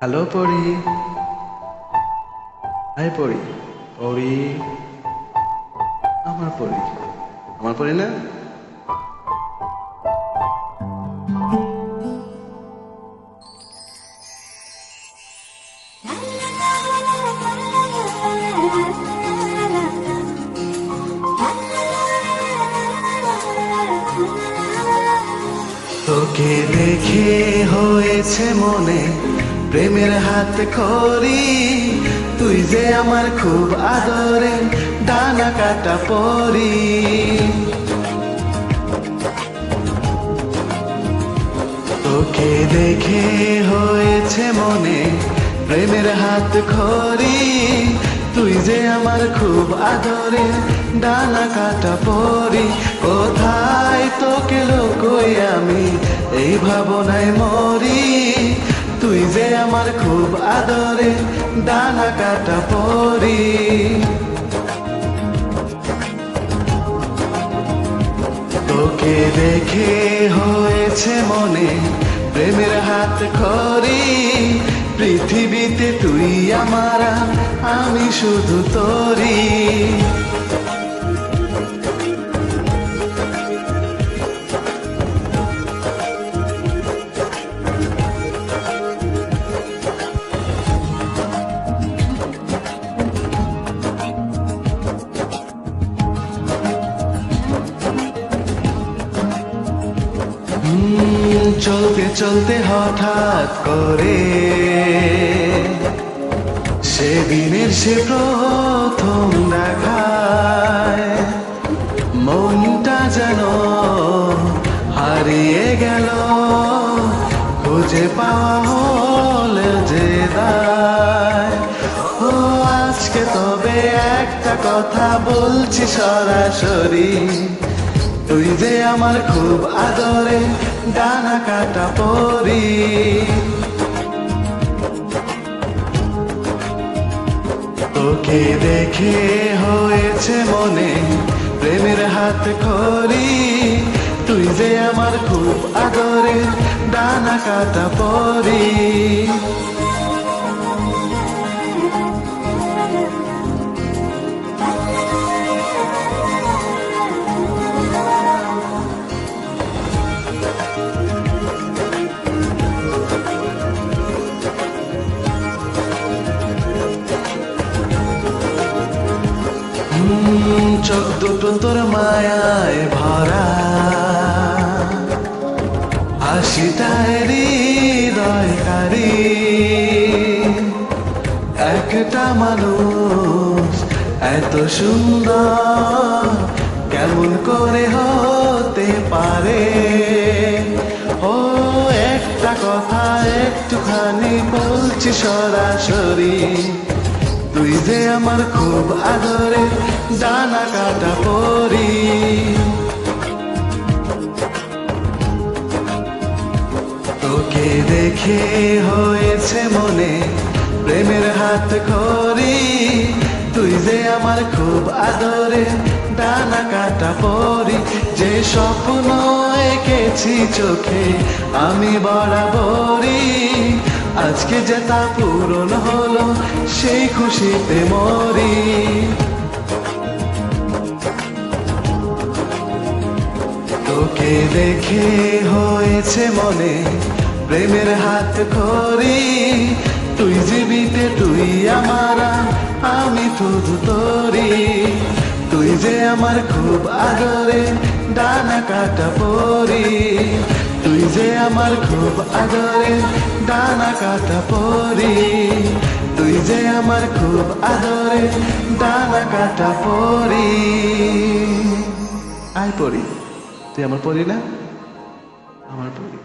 Hello পরি, high পরি। পরি, আমার পরি, আমার পরি না। তোকে দেখে হয়েছে মনে প্রেমের হাত খড়ি, তুই যে আমার খুব আদরে ডানা কাটা পরি। তোকে দেখে হয়েছে মনে প্রেমের হাত খড়ি, তুই যে আমার খুব আদরে ডানা কাটা পরি। কোথায় তোকে লুকোই আমি এই ভাবনায় মরি, তুই যে আমার খুব আদরে ডানা কাটা পরি। তোকে দেখে হয়েছে মনে প্রেমের হাত খড়ি, পৃথিবীতে তুই আমার, আমি শুধু তোরি। চলতে চলতে হঠাৎ করে সেদিনের সে প্রথম দেখায় মনটা যেন হারিয়ে গেল, খুঁজে পাওয়া হলে যে দায়। ও আজকে তবে একটা কথা বলছি সরাসরি, তুই যে আমার খুব আদরে ডানা কাটা পরি। তোকে দেখে হয়েছে মনে প্রেমের হাত খড়ি, তুই যে আমার খুব আদরে ডানা কাটা পরি। চোখ দুটো তোর মায়ায় ভরা, হাসিটায় হৃদয়কারী। একটা মানুষ এত সুন্দর কেমন করে হতে পারে। ও একটা কথা একটুখানি বলছি সরাসরি, তুই যে আমার খুব আদরে ডানা কাটা পরি। তোকে দেখে হয়েছে মনে প্রেমের হাত খড়ি, তুই যে আমার খুব আদরে ডানা কাটা পরি। যে স্বপ্ন এঁকেছি চোখে আমি বরাবরই, আজকে যে তা পূরণ হলো সেই খুশিতে মরি। তোকে দেখে হয়েছে মনে প্রেমের হাত খড়ি, তুই জীবিতে তুই আমার, আমি শুধু তোরি। তুই যে আমার খুব আদরে ডানা কাটা পরি, তুই যে আমার খুব আদরে ডানা কাটা পরি। তুই যে আমার খুব আদরে ডানা কাটা পরি। আয় পরি, তুই আমার পরি না, আমার পরি।